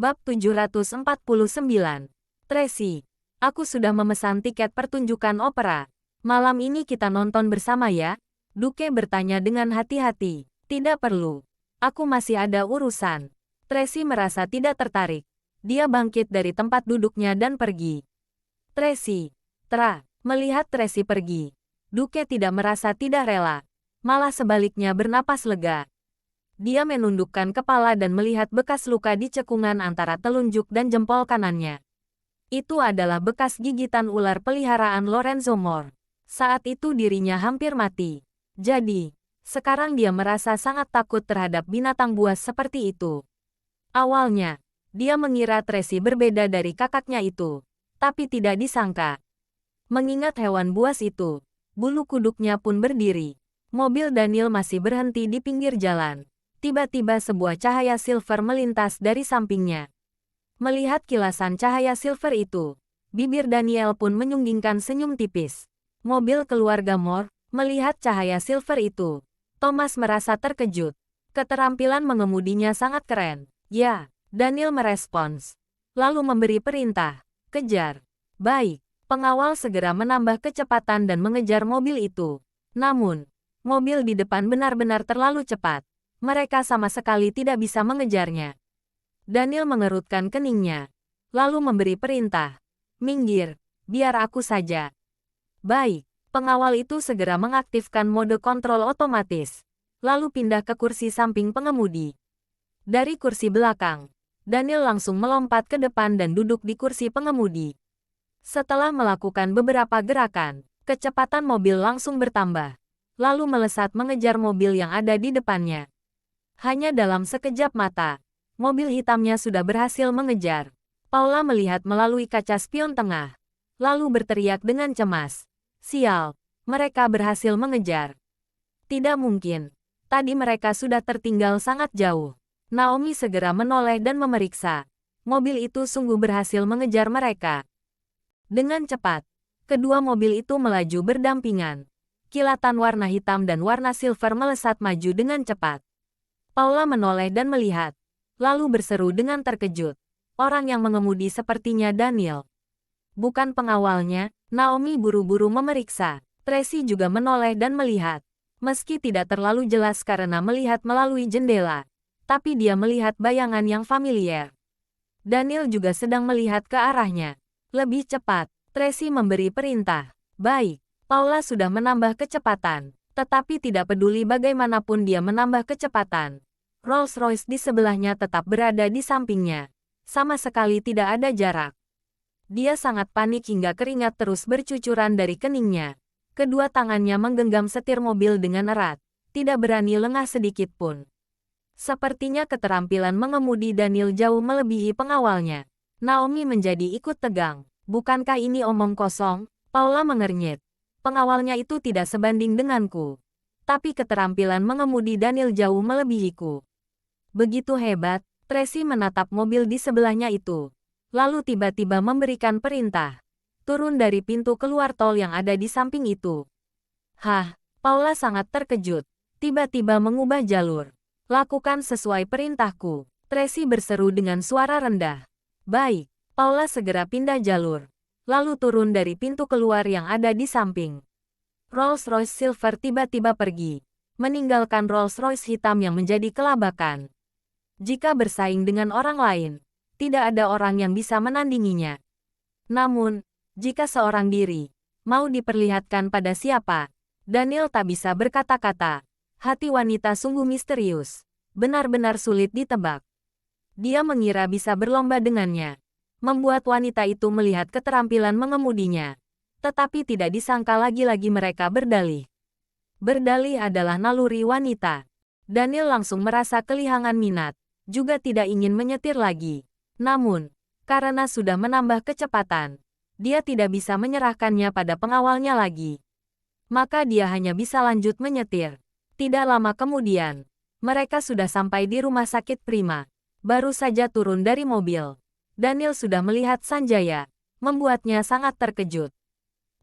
Bab 749. Tracy, aku sudah memesan tiket pertunjukan opera. Malam ini kita nonton bersama ya? Duke bertanya dengan hati-hati. Tidak perlu. Aku masih ada urusan. Tracy merasa tidak tertarik. Dia bangkit dari tempat duduknya dan pergi. Tracy. Melihat Tracy pergi, Duke tidak merasa tidak rela. Malah sebaliknya bernapas lega. Dia menundukkan kepala dan melihat bekas luka di cekungan antara telunjuk dan jempol kanannya. Itu adalah bekas gigitan ular peliharaan Lorenzo Moore. Saat itu dirinya hampir mati. Jadi, sekarang dia merasa sangat takut terhadap binatang buas seperti itu. Awalnya, dia mengira Tracy berbeda dari kakaknya itu, tapi tidak disangka. Mengingat hewan buas itu, bulu kuduknya pun berdiri. Mobil Daniel masih berhenti di pinggir jalan. Tiba-tiba sebuah cahaya silver melintas dari sampingnya. Melihat kilasan cahaya silver itu, bibir Daniel pun menyunggingkan senyum tipis. Mobil keluarga Moore, melihat cahaya silver itu. Thomas merasa terkejut. Keterampilan mengemudinya sangat keren. Ya, Daniel merespons. Lalu memberi perintah. Kejar. Baik. Pengawal segera menambah kecepatan dan mengejar mobil itu. Namun, mobil di depan benar-benar terlalu cepat. Mereka sama sekali tidak bisa mengejarnya. Daniel mengerutkan keningnya, lalu memberi perintah. Minggir, biar aku saja. Baik, pengawal itu segera mengaktifkan mode kontrol otomatis, lalu pindah ke kursi samping pengemudi. Dari kursi belakang, Daniel langsung melompat ke depan dan duduk di kursi pengemudi. Setelah melakukan beberapa gerakan, kecepatan mobil langsung bertambah, lalu melesat mengejar mobil yang ada di depannya. Hanya dalam sekejap mata, mobil hitamnya sudah berhasil mengejar. Paula melihat melalui kaca spion tengah, lalu berteriak dengan cemas. Sial, mereka berhasil mengejar. Tidak mungkin, tadi mereka sudah tertinggal sangat jauh. Naomi segera menoleh dan memeriksa. Mobil itu sungguh berhasil mengejar mereka. Dengan cepat, kedua mobil itu melaju berdampingan. Kilatan warna hitam dan warna silver melesat maju dengan cepat. Paula menoleh dan melihat, lalu berseru dengan terkejut. Orang yang mengemudi sepertinya Daniel. Bukan pengawalnya. Naomi buru-buru memeriksa. Tracy juga menoleh dan melihat. Meski tidak terlalu jelas karena melihat melalui jendela, tapi dia melihat bayangan yang familiar. Daniel juga sedang melihat ke arahnya. Lebih cepat, Tracy memberi perintah. Baik, Paula sudah menambah kecepatan. Tetapi tidak peduli bagaimanapun dia menambah kecepatan. Rolls-Royce di sebelahnya tetap berada di sampingnya. Sama sekali tidak ada jarak. Dia sangat panik hingga keringat terus bercucuran dari keningnya. Kedua tangannya menggenggam setir mobil dengan erat. Tidak berani lengah sedikit pun. Sepertinya keterampilan mengemudi Daniel jauh melebihi pengawalnya. Naomi menjadi ikut tegang. Bukankah ini omong kosong? Paula mengernyit. Pengawalnya itu tidak sebanding denganku. Tapi keterampilan mengemudi Daniel jauh melebihiku. Begitu hebat, Tracy menatap mobil di sebelahnya itu. Lalu tiba-tiba memberikan perintah. Turun dari pintu keluar tol yang ada di samping itu. Hah, Paula sangat terkejut. Tiba-tiba mengubah jalur. Lakukan sesuai perintahku. Tracy berseru dengan suara rendah. Baik, Paula segera pindah jalur. Lalu turun dari pintu keluar yang ada di samping. Rolls-Royce Silver tiba-tiba pergi, meninggalkan Rolls-Royce hitam yang menjadi kelabakan. Jika bersaing dengan orang lain, tidak ada orang yang bisa menandinginya. Namun, jika seorang diri mau diperlihatkan pada siapa, Daniel tak bisa berkata-kata. Hati wanita sungguh misterius, benar-benar sulit ditebak. Dia mengira bisa berlomba dengannya. Membuat wanita itu melihat keterampilan mengemudinya. Tetapi tidak disangka lagi-lagi mereka berdalih. Berdalih adalah naluri wanita. Daniel langsung merasa kehilangan minat, juga tidak ingin menyetir lagi. Namun, karena sudah menambah kecepatan, dia tidak bisa menyerahkannya pada pengawalnya lagi. Maka dia hanya bisa lanjut menyetir. Tidak lama kemudian, mereka sudah sampai di rumah sakit Prima. Baru saja turun dari mobil. Daniel sudah melihat Sanjaya, membuatnya sangat terkejut.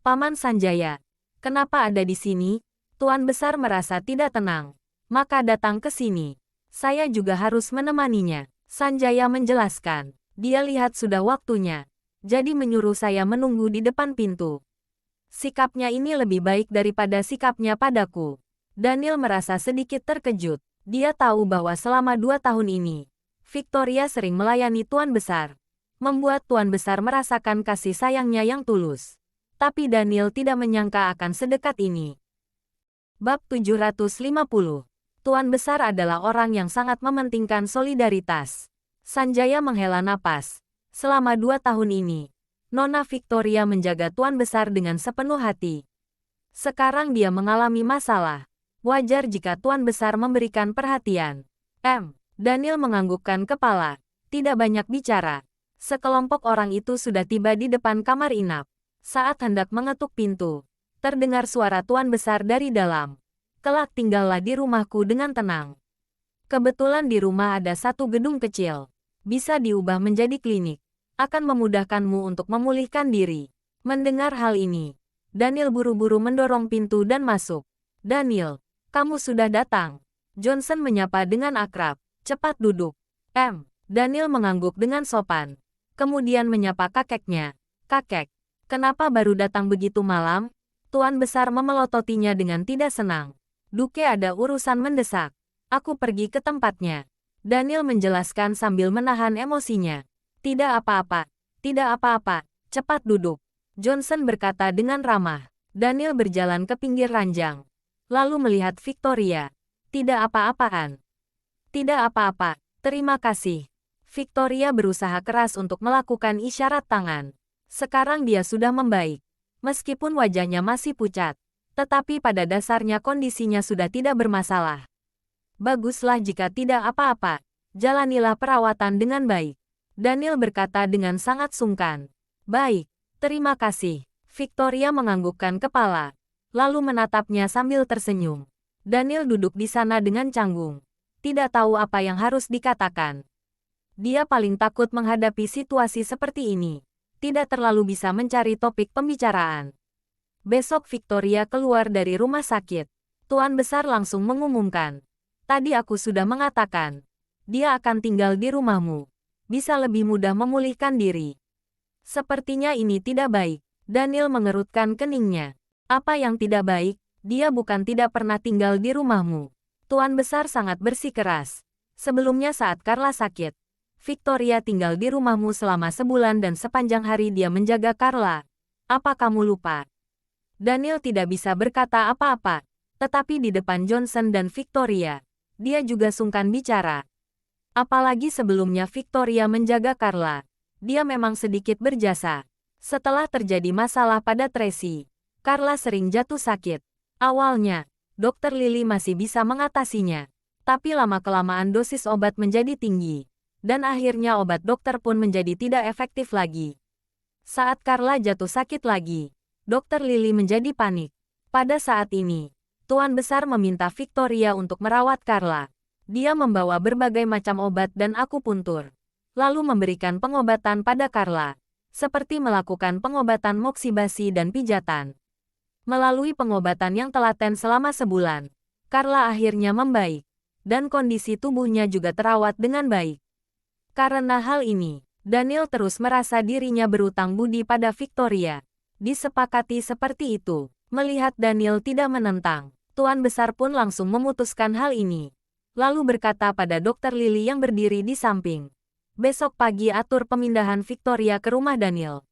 Paman Sanjaya, kenapa ada di sini? Tuan Besar merasa tidak tenang, maka datang ke sini. Saya juga harus menemaninya. Sanjaya menjelaskan. Dia lihat sudah waktunya. Jadi menyuruh saya menunggu di depan pintu. Sikapnya ini lebih baik daripada sikapnya padaku. Daniel merasa sedikit terkejut. Dia tahu bahwa selama 2 tahun ini, Victoria sering melayani Tuan Besar. Membuat Tuan Besar merasakan kasih sayangnya yang tulus. Tapi Daniel tidak menyangka akan sedekat ini. Bab 750. Tuan Besar adalah orang yang sangat mementingkan solidaritas. Sanjaya menghela napas. Selama 2 tahun ini, Nona Victoria menjaga Tuan Besar dengan sepenuh hati. Sekarang dia mengalami masalah. Wajar jika Tuan Besar memberikan perhatian. Daniel menganggukkan kepala. Tidak banyak bicara. Sekelompok orang itu sudah tiba di depan kamar inap. Saat hendak mengetuk pintu, terdengar suara Tuan Besar dari dalam. Kelak tinggallah di rumahku dengan tenang. Kebetulan di rumah ada satu gedung kecil. Bisa diubah menjadi klinik. Akan memudahkanmu untuk memulihkan diri. Mendengar hal ini, Daniel buru-buru mendorong pintu dan masuk. Daniel, kamu sudah datang. Johnson menyapa dengan akrab. Cepat duduk. Daniel mengangguk dengan sopan. Kemudian menyapa kakeknya. Kakek, kenapa baru datang begitu malam? Tuan Besar memelototinya dengan tidak senang. Duke ada urusan mendesak. Aku pergi ke tempatnya. Daniel menjelaskan sambil menahan emosinya. Tidak apa-apa. Tidak apa-apa. Cepat duduk. Johnson berkata dengan ramah. Daniel berjalan ke pinggir ranjang. Lalu melihat Victoria. Tidak apa-apaan. Tidak apa-apa. Terima kasih. Victoria berusaha keras untuk melakukan isyarat tangan. Sekarang dia sudah membaik. Meskipun wajahnya masih pucat. Tetapi pada dasarnya kondisinya sudah tidak bermasalah. Baguslah jika tidak apa-apa. Jalanilah perawatan dengan baik. Daniel berkata dengan sangat sungkan. Baik, terima kasih. Victoria menganggukkan kepala. Lalu menatapnya sambil tersenyum. Daniel duduk di sana dengan canggung. Tidak tahu apa yang harus dikatakan. Dia paling takut menghadapi situasi seperti ini. Tidak terlalu bisa mencari topik pembicaraan. Besok Victoria keluar dari rumah sakit. Tuan Besar langsung mengumumkan. Tadi aku sudah mengatakan. Dia akan tinggal di rumahmu. Bisa lebih mudah memulihkan diri. Sepertinya ini tidak baik. Daniel mengerutkan keningnya. Apa yang tidak baik? Dia bukan tidak pernah tinggal di rumahmu. Tuan Besar sangat bersikeras. Sebelumnya saat Carla sakit, Victoria tinggal di rumahmu selama sebulan dan sepanjang hari dia menjaga Carla. Apa kamu lupa? Daniel tidak bisa berkata apa-apa, tetapi di depan Johnson dan Victoria, dia juga sungkan bicara. Apalagi sebelumnya Victoria menjaga Carla. Dia memang sedikit berjasa. Setelah terjadi masalah pada Tracy, Carla sering jatuh sakit. Awalnya, Dr. Lily masih bisa mengatasinya. Tapi lama-kelamaan dosis obat menjadi tinggi. Dan akhirnya obat dokter pun menjadi tidak efektif lagi. Saat Carla jatuh sakit lagi, Dr. Lily menjadi panik. Pada saat ini, Tuan Besar meminta Victoria untuk merawat Carla. Dia membawa berbagai macam obat dan akupuntur. Lalu memberikan pengobatan pada Carla. Seperti melakukan pengobatan moksibasi dan pijatan. Melalui pengobatan yang telaten selama sebulan, Carla akhirnya membaik. Dan kondisi tubuhnya juga terawat dengan baik. Karena hal ini, Daniel terus merasa dirinya berutang budi pada Victoria. Disepakati seperti itu. Melihat Daniel tidak menentang, Tuan Besar pun langsung memutuskan hal ini. Lalu berkata pada Dr. Lily yang berdiri di samping. Besok pagi atur pemindahan Victoria ke rumah Daniel.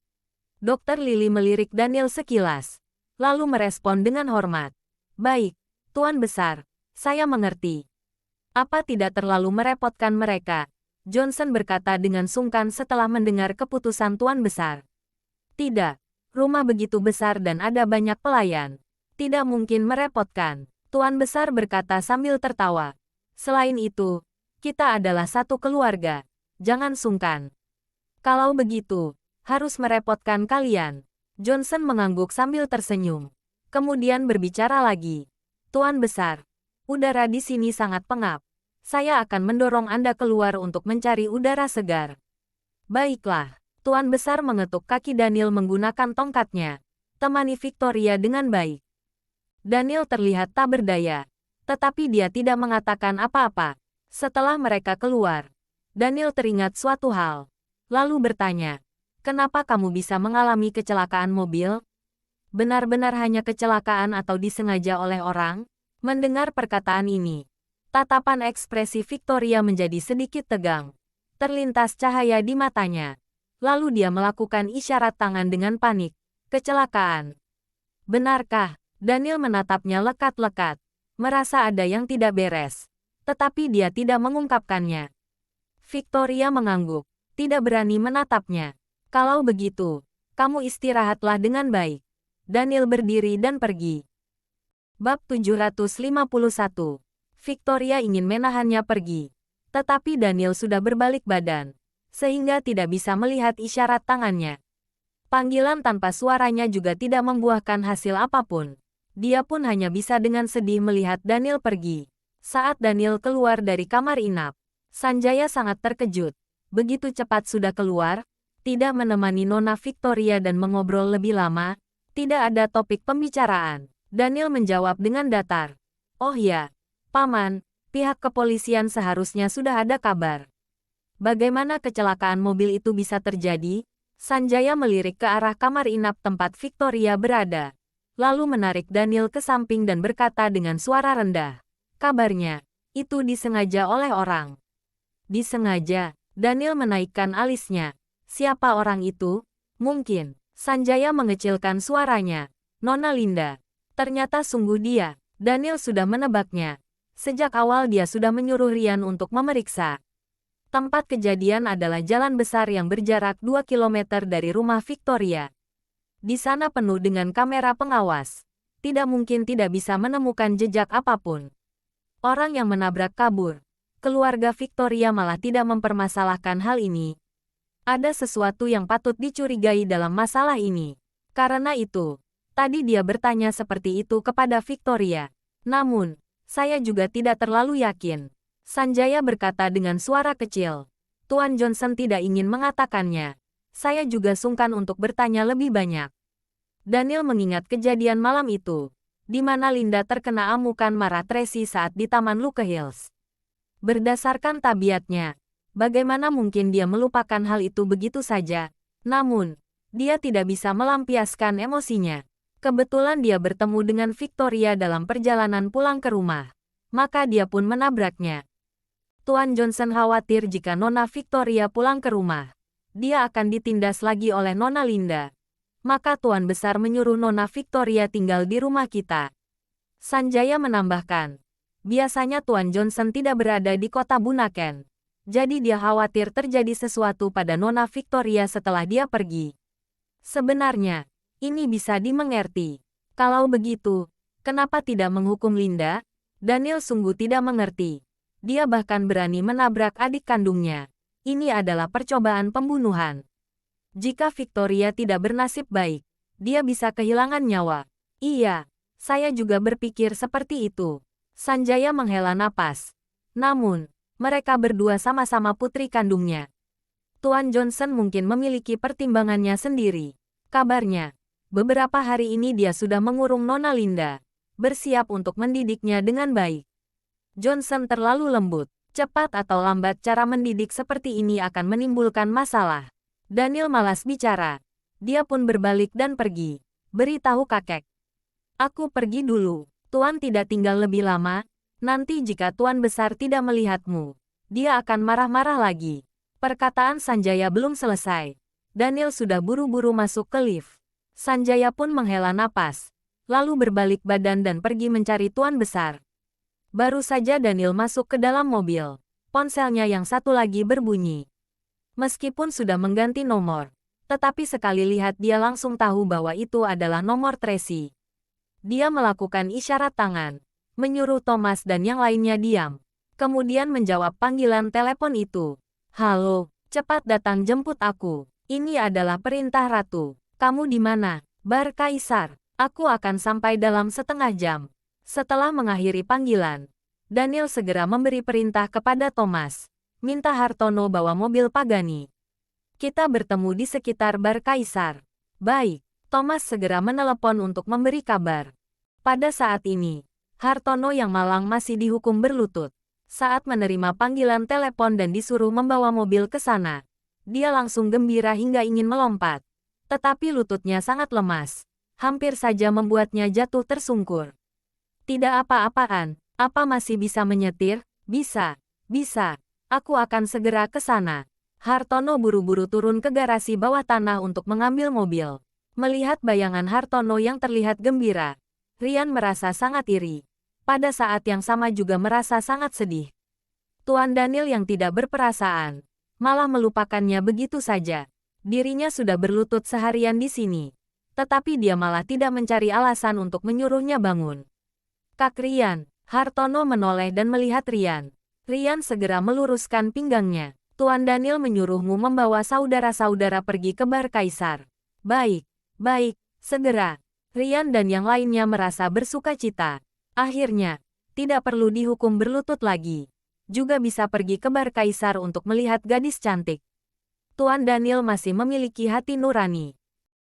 Dr. Lily melirik Daniel sekilas. Lalu merespon dengan hormat. Baik, Tuan Besar, saya mengerti. Apa tidak terlalu merepotkan mereka? Johnson berkata dengan sungkan setelah mendengar keputusan Tuan Besar. Tidak. Rumah begitu besar dan ada banyak pelayan. Tidak mungkin merepotkan. Tuan Besar berkata sambil tertawa. Selain itu, kita adalah satu keluarga. Jangan sungkan. Kalau begitu, harus merepotkan kalian. Johnson mengangguk sambil tersenyum. Kemudian berbicara lagi. Tuan Besar, udara di sini sangat pengap. Saya akan mendorong Anda keluar untuk mencari udara segar. Baiklah. Tuan Besar mengetuk kaki Daniel menggunakan tongkatnya. Temani Victoria dengan baik. Daniel terlihat tak berdaya. Tetapi dia tidak mengatakan apa-apa. Setelah mereka keluar, Daniel teringat suatu hal. Lalu bertanya, kenapa kamu bisa mengalami kecelakaan mobil? Benar-benar hanya kecelakaan atau disengaja oleh orang? Mendengar perkataan ini, tatapan ekspresi Victoria menjadi sedikit tegang. Terlintas cahaya di matanya. Lalu dia melakukan isyarat tangan dengan panik. Kecelakaan. Benarkah? Daniel menatapnya lekat-lekat. Merasa ada yang tidak beres. Tetapi dia tidak mengungkapkannya. Victoria mengangguk. Tidak berani menatapnya. Kalau begitu, kamu istirahatlah dengan baik. Daniel berdiri dan pergi. Bab 751. Victoria ingin menahannya pergi. Tetapi Daniel sudah berbalik badan. Sehingga tidak bisa melihat isyarat tangannya. Panggilan tanpa suaranya juga tidak membuahkan hasil apapun. Dia pun hanya bisa dengan sedih melihat Daniel pergi. Saat Daniel keluar dari kamar inap, Sanjaya sangat terkejut. Begitu cepat sudah keluar, tidak menemani Nona Victoria dan mengobrol lebih lama, tidak ada topik pembicaraan. Daniel menjawab dengan datar. Oh ya, Paman, pihak kepolisian seharusnya sudah ada kabar. Bagaimana kecelakaan mobil itu bisa terjadi? Sanjaya melirik ke arah kamar inap tempat Victoria berada. Lalu menarik Daniel ke samping dan berkata dengan suara rendah. Kabarnya, itu disengaja oleh orang. Disengaja? Daniel menaikkan alisnya. Siapa orang itu? Mungkin. Sanjaya mengecilkan suaranya. Nona Linda. Ternyata sungguh dia. Daniel sudah menebaknya. Sejak awal dia sudah menyuruh Rian untuk memeriksa. Tempat kejadian adalah jalan besar yang berjarak 2 km dari rumah Victoria. Di sana penuh dengan kamera pengawas. Tidak mungkin tidak bisa menemukan jejak apapun. Orang yang menabrak kabur. Keluarga Victoria malah tidak mempermasalahkan hal ini. Ada sesuatu yang patut dicurigai dalam masalah ini. Karena itu, tadi dia bertanya seperti itu kepada Victoria. Namun, saya juga tidak terlalu yakin. Sanjaya berkata dengan suara kecil. Tuan Johnson tidak ingin mengatakannya. Saya juga sungkan untuk bertanya lebih banyak. Daniel mengingat kejadian malam itu, di mana Linda terkena amukan marah Tracy saat di Taman Luke Hills. Berdasarkan tabiatnya, bagaimana mungkin dia melupakan hal itu begitu saja? Namun, dia tidak bisa melampiaskan emosinya. Kebetulan dia bertemu dengan Victoria dalam perjalanan pulang ke rumah. Maka dia pun menabraknya. Tuan Johnson khawatir jika Nona Victoria pulang ke rumah, dia akan ditindas lagi oleh Nona Linda. Maka Tuan Besar menyuruh Nona Victoria tinggal di rumah kita. Sanjaya menambahkan. Biasanya Tuan Johnson tidak berada di kota Bunaken. Jadi dia khawatir terjadi sesuatu pada Nona Victoria setelah dia pergi. Sebenarnya, ini bisa dimengerti. Kalau begitu, kenapa tidak menghukum Linda? Daniel sungguh tidak mengerti. Dia bahkan berani menabrak adik kandungnya. Ini adalah percobaan pembunuhan. Jika Victoria tidak bernasib baik, dia bisa kehilangan nyawa. Iya, saya juga berpikir seperti itu. Sanjaya menghela napas. Namun, mereka berdua sama-sama putri kandungnya. Tuan Johnson mungkin memiliki pertimbangannya sendiri. Kabarnya, beberapa hari ini dia sudah mengurung Nona Linda, bersiap untuk mendidiknya dengan baik. Johnson terlalu lembut. Cepat atau lambat cara mendidik seperti ini akan menimbulkan masalah. Daniel malas bicara. Dia pun berbalik dan pergi. Beritahu kakek. Aku pergi dulu. Tuan tidak tinggal lebih lama. Nanti jika Tuan Besar tidak melihatmu, dia akan marah-marah lagi. Perkataan Sanjaya belum selesai. Daniel sudah buru-buru masuk ke lift. Sanjaya pun menghela napas. Lalu berbalik badan dan pergi mencari Tuan Besar. Baru saja Daniel masuk ke dalam mobil. Ponselnya yang satu lagi berbunyi. Meskipun sudah mengganti nomor, tetapi sekali lihat dia langsung tahu bahwa itu adalah nomor Tracy. Dia melakukan isyarat tangan, menyuruh Thomas dan yang lainnya diam. Kemudian menjawab panggilan telepon itu. Halo, cepat datang jemput aku. Ini adalah perintah Ratu. Kamu di mana? Bar Kaisar. Aku akan sampai dalam setengah jam. Setelah mengakhiri panggilan, Daniel segera memberi perintah kepada Thomas. Minta Hartono bawa mobil Pagani. Kita bertemu di sekitar Bar Kaisar. Baik. Thomas segera menelepon untuk memberi kabar. Pada saat ini, Hartono yang malang masih dihukum berlutut. Saat menerima panggilan telepon dan disuruh membawa mobil ke sana, dia langsung gembira hingga ingin melompat. Tetapi lututnya sangat lemas. Hampir saja membuatnya jatuh tersungkur. Tidak apa-apaan, apa masih bisa menyetir? Bisa, bisa. Aku akan segera ke sana. Hartono buru-buru turun ke garasi bawah tanah untuk mengambil mobil. Melihat bayangan Hartono yang terlihat gembira, Rian merasa sangat iri. Pada saat yang sama juga merasa sangat sedih. Tuan Daniel yang tidak berperasaan, malah melupakannya begitu saja. Dirinya sudah berlutut seharian di sini. Tetapi dia malah tidak mencari alasan untuk menyuruhnya bangun. Kak Rian, Hartono menoleh dan melihat Rian. Rian segera meluruskan pinggangnya. Tuan Daniel menyuruhmu membawa saudara-saudara pergi ke bar Kaisar. Baik, baik, segera. Rian dan yang lainnya merasa bersukacita. Akhirnya, tidak perlu dihukum berlutut lagi. Juga bisa pergi ke bar Kaisar untuk melihat gadis cantik. Tuan Daniel masih memiliki hati nurani.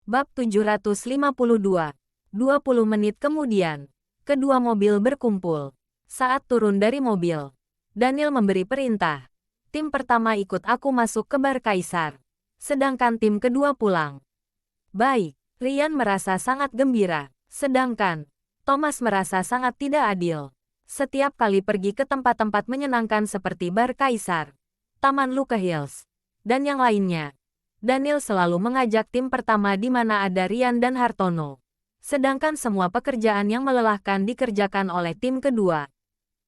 Bab 752. 20 menit kemudian, kedua mobil berkumpul. Saat turun dari mobil, Daniel memberi perintah. Tim pertama ikut aku masuk ke bar Kaisar. Sedangkan tim kedua pulang. Baik, Rian merasa sangat gembira. Sedangkan Thomas merasa sangat tidak adil. Setiap kali pergi ke tempat-tempat menyenangkan seperti bar Kaisar, Taman Luke Hills, dan yang lainnya, Daniel selalu mengajak tim pertama di mana ada Rian dan Hartono. Sedangkan semua pekerjaan yang melelahkan dikerjakan oleh tim kedua.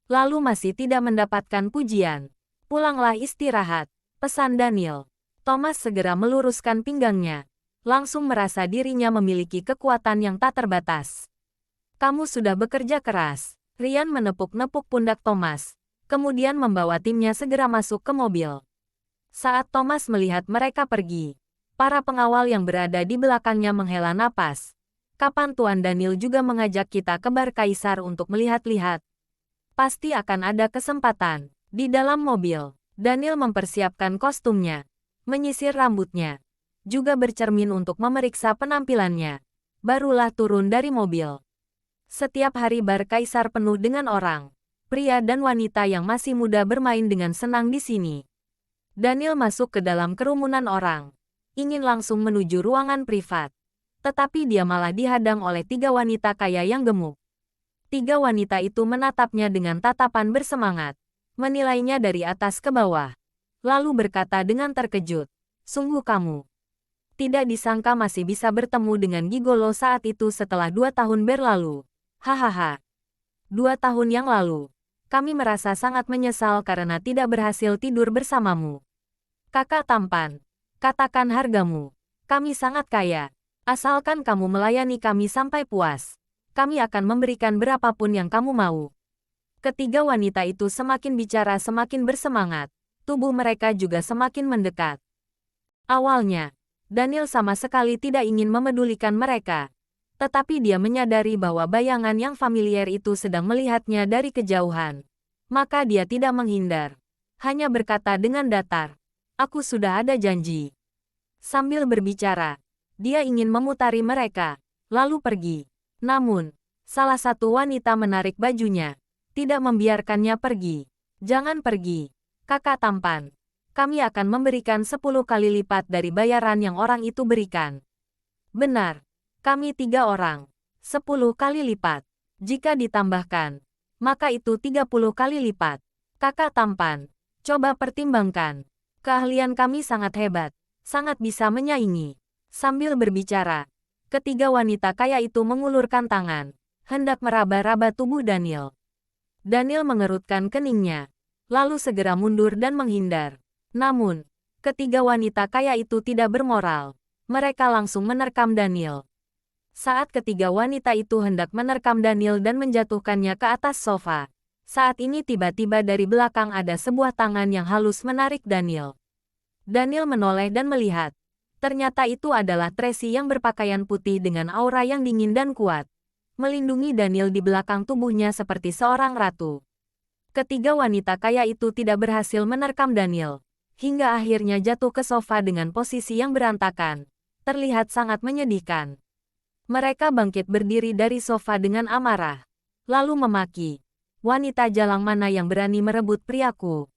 Lalu masih tidak mendapatkan pujian. Pulanglah istirahat, pesan Daniel. Thomas segera meluruskan pinggangnya. Langsung merasa dirinya memiliki kekuatan yang tak terbatas. Kamu sudah bekerja keras. Rian menepuk-nepuk pundak Thomas. Kemudian membawa timnya segera masuk ke mobil. Saat Thomas melihat mereka pergi, para pengawal yang berada di belakangnya menghela napas. Kapan Tuan Daniel juga mengajak kita ke bar Kaisar untuk melihat-lihat? Pasti akan ada kesempatan. Di dalam mobil, Daniel mempersiapkan kostumnya, menyisir rambutnya, juga bercermin untuk memeriksa penampilannya. Barulah turun dari mobil. Setiap hari bar Kaisar penuh dengan orang, pria dan wanita yang masih muda bermain dengan senang di sini. Daniel masuk ke dalam kerumunan orang, ingin langsung menuju ruangan privat. Tetapi dia malah dihadang oleh 3 wanita kaya yang gemuk. 3 wanita itu menatapnya dengan tatapan bersemangat, menilainya dari atas ke bawah. Lalu berkata dengan terkejut, "Sungguh kamu tidak disangka masih bisa bertemu dengan gigolo saat itu setelah 2 tahun berlalu. Hahaha. 2 tahun yang lalu, kami merasa sangat menyesal karena tidak berhasil tidur bersamamu. Kakak tampan, katakan hargamu. Kami sangat kaya. Asalkan kamu melayani kami sampai puas, kami akan memberikan berapapun yang kamu mau." Ketiga wanita itu semakin bicara semakin bersemangat. Tubuh mereka juga semakin mendekat. Awalnya, Daniel sama sekali tidak ingin memedulikan mereka. Tetapi dia menyadari bahwa bayangan yang familiar itu sedang melihatnya dari kejauhan. Maka dia tidak menghindar. Hanya berkata dengan datar, "Aku sudah ada janji." Sambil berbicara, dia ingin memutari mereka, lalu pergi. Namun, salah satu wanita menarik bajunya, tidak membiarkannya pergi. "Jangan pergi, kakak tampan. Kami akan memberikan 10 kali lipat dari bayaran yang orang itu berikan." "Benar. Kami 3 orang. 10 kali lipat. Jika ditambahkan, maka itu 30 kali lipat. Kakak tampan, coba pertimbangkan. Keahlian kami sangat hebat, sangat bisa menyaingi." Sambil berbicara, ketiga wanita kaya itu mengulurkan tangan, hendak meraba-raba tubuh Daniel. Daniel mengerutkan keningnya, lalu segera mundur dan menghindar. Namun, ketiga wanita kaya itu tidak bermoral. Mereka langsung menerkam Daniel. Saat ketiga wanita itu hendak menerkam Daniel dan menjatuhkannya ke atas sofa, saat ini tiba-tiba dari belakang ada sebuah tangan yang halus menarik Daniel. Daniel menoleh dan melihat. Ternyata itu adalah Tracy yang berpakaian putih dengan aura yang dingin dan kuat, melindungi Daniel di belakang tubuhnya seperti seorang ratu. Ketiga wanita kaya itu tidak berhasil menerkam Daniel, hingga akhirnya jatuh ke sofa dengan posisi yang berantakan. Terlihat sangat menyedihkan. Mereka bangkit berdiri dari sofa dengan amarah, lalu memaki, Wanita jalang mana yang berani merebut priaku?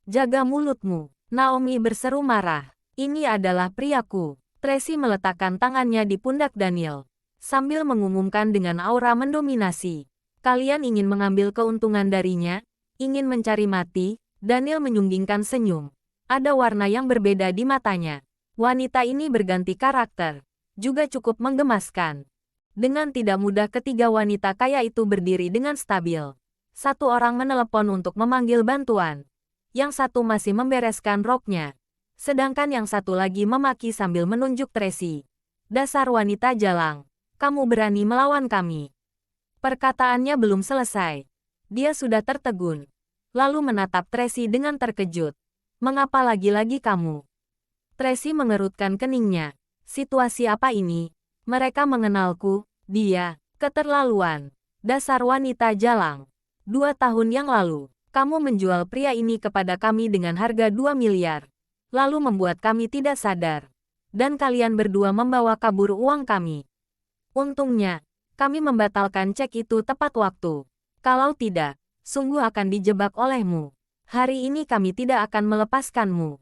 Jaga mulutmu. Naomi berseru marah. Ini adalah priaku. Tracy meletakkan tangannya di pundak Daniel, sambil mengumumkan dengan aura mendominasi. Kalian ingin mengambil keuntungan darinya? Ingin mencari mati? Daniel menyunggingkan senyum. Ada warna yang berbeda di matanya. Wanita ini berganti karakter. Juga cukup menggemaskan. Dengan tidak mudah ketiga wanita kaya itu berdiri dengan stabil. Satu orang menelepon untuk memanggil bantuan. Yang satu masih membereskan roknya. Sedangkan yang satu lagi memaki sambil menunjuk Tracy. Dasar wanita jalang. Kamu berani melawan kami. Perkataannya belum selesai. Dia sudah tertegun. Lalu menatap Tracy dengan terkejut. Mengapa lagi-lagi kamu? Tracy mengerutkan keningnya. Situasi apa ini? Mereka mengenalku. Dia. Keterlaluan. Dasar wanita jalang. 2 tahun yang lalu, kamu menjual pria ini kepada kami dengan harga 2 miliar. Lalu membuat kami tidak sadar. Dan kalian berdua membawa kabur uang kami. Untungnya, kami membatalkan cek itu tepat waktu. Kalau tidak, sungguh akan dijebak olehmu. Hari ini kami tidak akan melepaskanmu.